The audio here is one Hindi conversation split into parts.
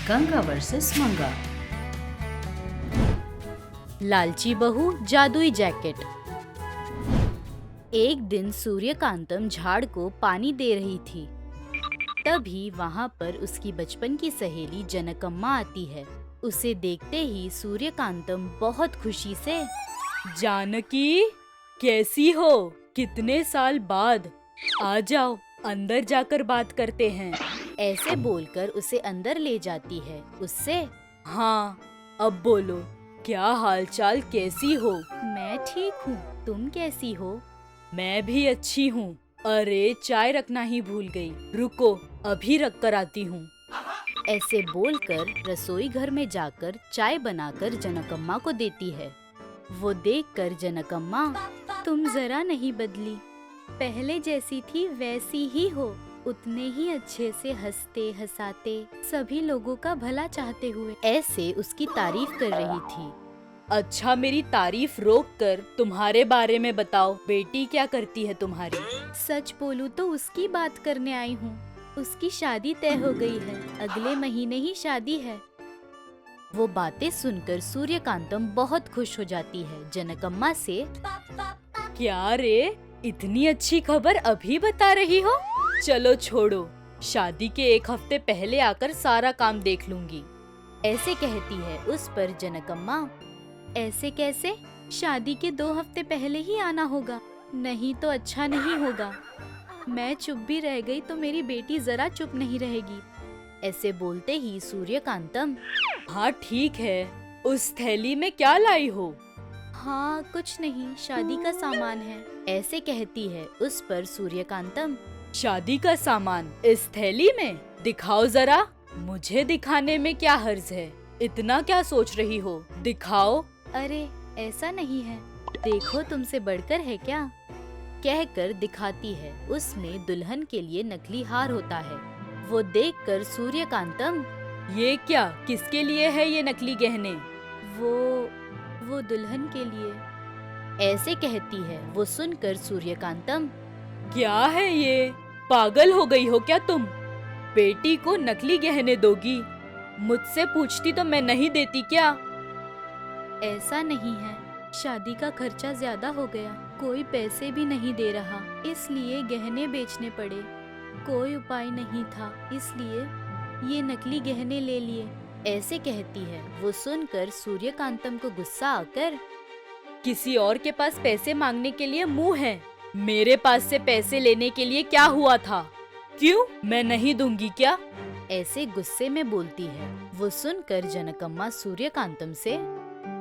गंगा वर्सेस मंगा। लालची बहू जादुई जैकेट। एक दिन सूर्यकांतम झाड़ को पानी दे रही थी। तभी वहाँ पर उसकी बचपन की सहेली जनकम्मा आती है। उसे देखते ही सूर्यकांतम बहुत खुशी से, जानकी कैसी हो, कितने साल बाद, आ जाओ अंदर जाकर बात करते हैं, ऐसे बोलकर उसे अंदर ले जाती है। उससे, हाँ अब बोलो, क्या हालचाल, कैसी हो? मैं ठीक हूँ, तुम कैसी हो? मैं भी अच्छी हूँ। अरे चाय रखना ही भूल गई, रुको अभी रख कर आती हूँ। ऐसे बोलकर रसोई घर में जाकर चाय बनाकर जनकम्मा को देती है। वो देखकर जनकम्मा, तुम जरा नहीं बदली, पहले जैसी थी वैसी ही हो, उतने ही अच्छे से हंसते हंसाते सभी लोगों का भला चाहते हुए, ऐसे उसकी तारीफ कर रही थी। अच्छा, मेरी तारीफ रोक कर तुम्हारे बारे में बताओ, बेटी क्या करती है तुम्हारी? सच बोलूं तो उसकी बात करने आई हूँ। उसकी शादी तय हो गई है, अगले महीने ही शादी है। वो बातें सुनकर सूर्यकांतम बहुत खुश हो जाती है। जनकम्मा से, क्या रे, इतनी अच्छी खबर अभी बता रही हो? चलो छोड़ो, शादी के एक हफ्ते पहले आकर सारा काम देख लूंगी, ऐसे कहती है। उस पर जनकम्मा, ऐसे कैसे? शादी के 2 हफ्ते पहले ही आना होगा, नहीं तो अच्छा नहीं होगा। मैं चुप भी रह गई तो मेरी बेटी जरा चुप नहीं रहेगी। ऐसे बोलते ही सूर्यकांतम, हाँ ठीक है, उस थैली में क्या लाई हो? हाँ कुछ नहीं, शादी का सामान है, ऐसे कहती है। उस पर सूर्यकांतम, शादी का सामान इस थैली में? दिखाओ जरा। मुझे दिखाने में क्या हर्ज है, इतना क्या सोच रही हो, दिखाओ। अरे ऐसा नहीं है, देखो तुमसे बढ़कर है क्या, कहकर दिखाती है। उसमें दुल्हन के लिए नकली हार होता है। वो देखकर सूर्यकांतम, ये क्या, किसके लिए है ये नकली गहने? वो दुल्हन के लिए, ऐसे कहती है। वो सुनकर सूर्यकांतम, क्या है ये, पागल हो गई हो क्या तुम? बेटी को नकली गहने दोगी? मुझसे पूछती तो मैं नहीं देती क्या? ऐसा नहीं है, शादी का खर्चा ज्यादा हो गया, कोई पैसे भी नहीं दे रहा, इसलिए गहने बेचने पड़े। कोई उपाय नहीं था, इसलिए ये नकली गहने ले लिए, ऐसे कहती है। वो सुनकर सूर्यकांतम को गुस्सा आकर, किसी और के पास पैसे मांगने के लिए मुंह है, मेरे पास से पैसे लेने के लिए क्या हुआ था? क्यों, मैं नहीं दूंगी क्या? ऐसे गुस्से में बोलती है। वो सुनकर जनकम्मा सूर्यकांतम से,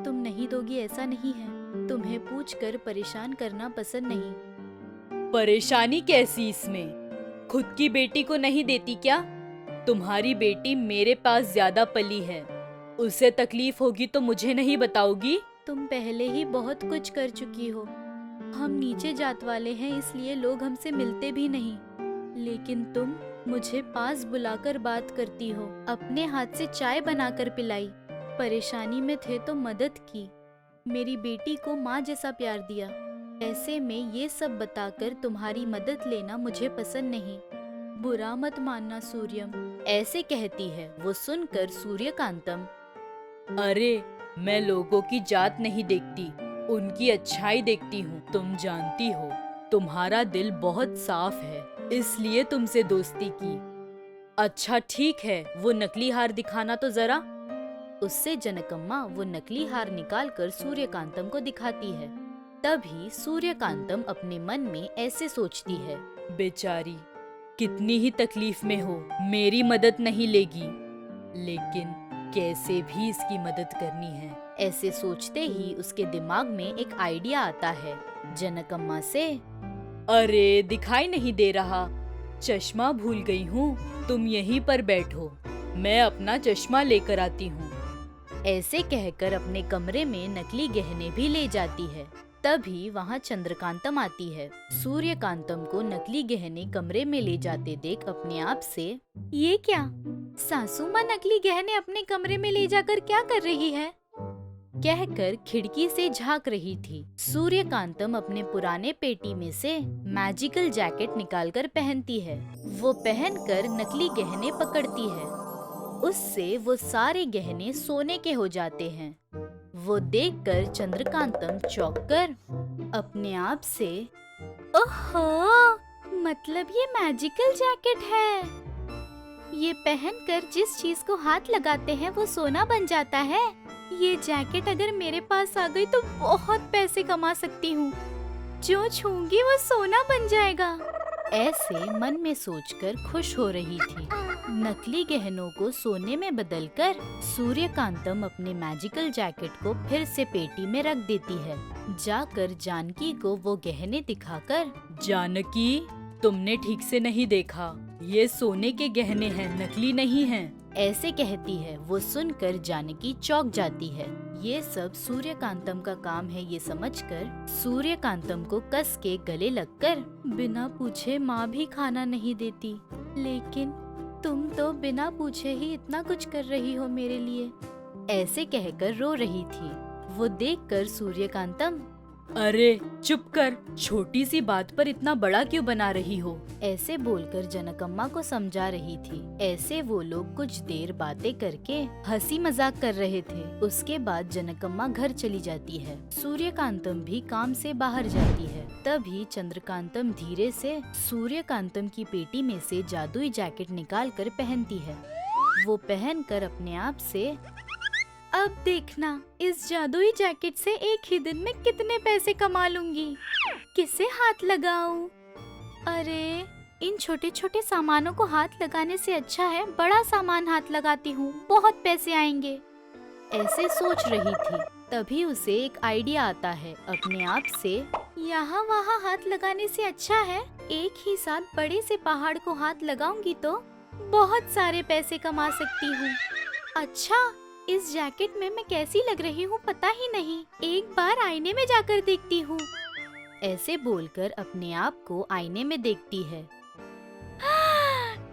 तुम नहीं दोगी ऐसा नहीं है, तुम्हें पूछकर परेशान करना पसंद नहीं। परेशानी कैसी इसमें? खुद की बेटी को नहीं देती क्या? तुम्हारी बेटी मेरे पास ज्यादा पली है, उसे तकलीफ होगी तो मुझे नहीं बताओगी? तुम पहले ही बहुत कुछ कर चुकी हो, हम नीचे जात वाले हैं इसलिए लोग हमसे मिलते भी नहीं, लेकिन तुम मुझे पास बुलाकर बात करती हो, अपने हाथ से चाय बनाकर पिलाई, परेशानी में थे तो मदद की, मेरी बेटी को माँ जैसा प्यार दिया। ऐसे में ये सब बताकर तुम्हारी मदद लेना मुझे पसंद नहीं, बुरा मत मानना सूर्यम, ऐसे कहती है। वो सुनकर सूर्यकांतम, अरे मैं लोगों की जात नहीं देखती, उनकी अच्छाई देखती हूँ। तुम जानती हो तुम्हारा दिल बहुत साफ है, इसलिए तुमसे दोस्ती की। अच्छा ठीक है, वो नकली हार दिखाना तो जरा। उससे जनकम्मा वो नकली हार निकालकर सूर्यकांतम को दिखाती है। तभी सूर्यकांतम अपने मन में ऐसे सोचती है, बेचारी कितनी ही तकलीफ में हो, मेरी मदद नहीं लेगी, लेकिन कैसे भी इसकी मदद करनी है। ऐसे सोचते ही उसके दिमाग में एक आइडिया आता है। जनकम्मा से, अरे दिखाई नहीं दे रहा, चश्मा भूल गई हूँ, तुम यहीं पर बैठो, मैं अपना चश्मा लेकर आती हूँ, ऐसे कहकर अपने कमरे में नकली गहने भी ले जाती है। तभी वहाँ चंद्रकांतम आती है। सूर्यकांतम को नकली गहने कमरे में ले जाते देख अपने आप से, ये क्या, सासू माँ नकली गहने अपने कमरे में ले जाकर क्या कर रही है, कहकर खिड़की से झांक रही थी। सूर्यकांतम अपने पुराने पेटी में से मैजिकल जैकेट निकालकर पहनती है। वो पहनकर नकली गहने पकड़ती है। उससे वो सारे गहने सोने के हो जाते हैं। वो देखकर चंद्रकांतम चौंक कर अपने आप से, ओहो, मतलब ये मैजिकल जैकेट है। ये पहनकर जिस चीज को हाथ लगाते हैं वो सोना बन जाता है। ये जैकेट अगर मेरे पास आ गई तो बहुत पैसे कमा सकती हूँ। जो छूंगी वो सोना बन जाएगा। ऐसे मन में सोचकर खुश हो रही थी। नकली गहनों को सोने में बदलकर सूर्यकांतम अपने मैजिकल जैकेट को फिर से पेटी में रख देती है। जाकर जानकी को वो गहने दिखाकर, जानकी, तुमने ठीक से नहीं देखा, ये सोने के गहने हैं, नकली नहीं हैं। ऐसे कहती है। वो सुनकर जानकी चौंक जाती है। ये सब सूर्यकांतम का काम है ये समझकर सूर्यकांतम को कस के गले लगकर, बिना पूछे माँ भी खाना नहीं देती, लेकिन तुम तो बिना पूछे ही इतना कुछ कर रही हो मेरे लिए, ऐसे कहकर रो रही थी। वो देखकर सूर्यकांतम, अरे चुप कर, छोटी सी बात पर इतना बड़ा क्यों बना रही हो, ऐसे बोलकर जनकम्मा को समझा रही थी। ऐसे वो लोग कुछ देर बातें करके हंसी मजाक कर रहे थे। उसके बाद जनकम्मा घर चली जाती है। सूर्यकांतम भी काम से बाहर जाती है। तभी चंद्रकांतम धीरे से सूर्यकांतम की पेटी में से जादुई जैकेट निकाल कर पहनती है। वो पहनकर अपने आप से, अब देखना, इस जादुई जैकेट से एक ही दिन में कितने पैसे कमा लूंगी। किसे हाथ लगाऊं? अरे, इन छोटे छोटे सामानों को हाथ लगाने से अच्छा है बड़ा सामान हाथ लगाती हूँ, बहुत पैसे आएंगे। ऐसे सोच रही थी। तभी उसे एक आइडिया आता है। अपने आप से, यहाँ वहाँ हाथ लगाने से अच्छा है एक ही साथ बड़े से पहाड़ को हाथ लगाऊंगी तो बहुत सारे पैसे कमा सकती हूँ। अच्छा, इस जैकेट में मैं कैसी लग रही हूँ पता ही नहीं, एक बार आईने में जाकर देखती हूँ। ऐसे बोलकर अपने आप को आईने में देखती है।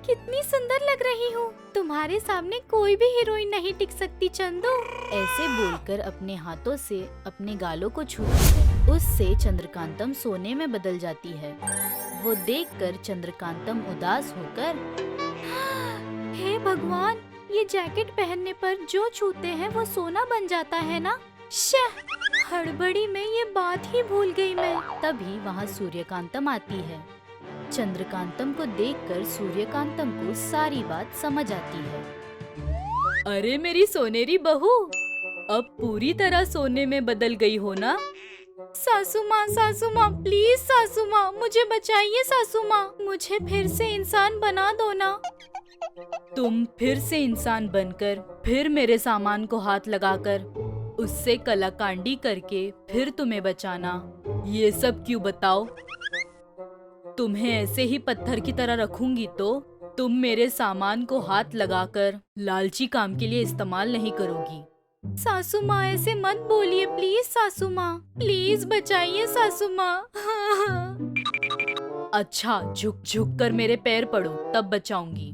कितनी सुंदर लग रही हूँ, तुम्हारे सामने कोई भी हीरोइन नहीं टिक सकती चंदू, ऐसे बोलकर अपने हाथों से अपने गालों को छूती है। उससे चंद्रकांतम सोने में बदल जाती है। वो देखकर चंद्रकांतम उदास होकर, हे भगवान, ये जैकेट पहनने पर जो छूते हैं वो सोना बन जाता है ना। हड़बड़ी में ये बात ही भूल गई मैं। तभी वहाँ सूर्यकांतम आती है। चंद्रकांतम को देखकर सूर्यकांतम को सारी बात समझ आती है। अरे मेरी सोनेरी बहू, अब पूरी तरह सोने में बदल गई हो ना। सासू माँ प्लीज सासू माँ, मुझे बचाइए सासू माँ, मुझे फिर से इंसान बना दो ना। तुम फिर से इंसान बनकर फिर मेरे सामान को हाथ लगाकर उससे कलाकांडी करके फिर तुम्हें बचाना, ये सब क्यों बताओ? तुम्हें ऐसे ही पत्थर की तरह रखूंगी तो तुम मेरे सामान को हाथ लगाकर लालची काम के लिए इस्तेमाल नहीं करोगी। सासू माँ ऐसे मत बोलिए प्लीज सासू माँ, प्लीज बचाइए सासू माँ। अच्छा, झुक झुक कर मेरे पैर पड़ो तब बचाऊंगी।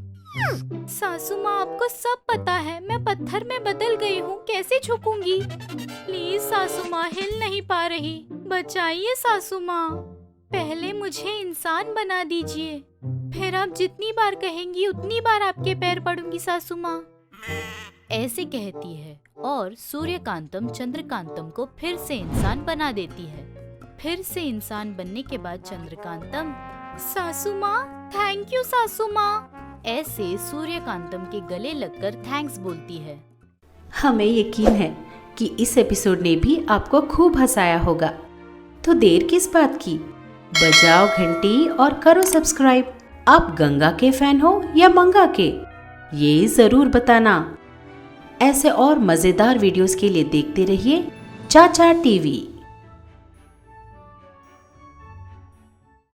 सासू माँ आपको सब पता है, मैं पत्थर में बदल गई हूँ, कैसे झुकूंगी? प्लीज सासू माँ, हिल नहीं पा रही, बचाइए सासू माँ। पहले मुझे इंसान बना दीजिए, फिर आप जितनी बार कहेंगी उतनी बार आपके पैर पड़ूंगी सासू माँ, ऐसे कहती है। और सूर्यकांतम चंद्रकांतम को फिर से इंसान बना देती है। फिर से इंसान बनने के बाद चंद्रकांतम, सासू माँ थैंक यू सासू माँ, ऐसे सूर्यकांतम के गले लगकर थैंक्स बोलती है। हमें यकीन है कि इस एपिसोड ने भी आपको खूब हंसाया होगा, तो देर किस बात की, बजाओ घंटी और करो सब्सक्राइब। आप गंगा के फैन हो या मंगा के, ये जरूर बताना। ऐसे और मजेदार वीडियोस के लिए देखते रहिए चाचा टीवी।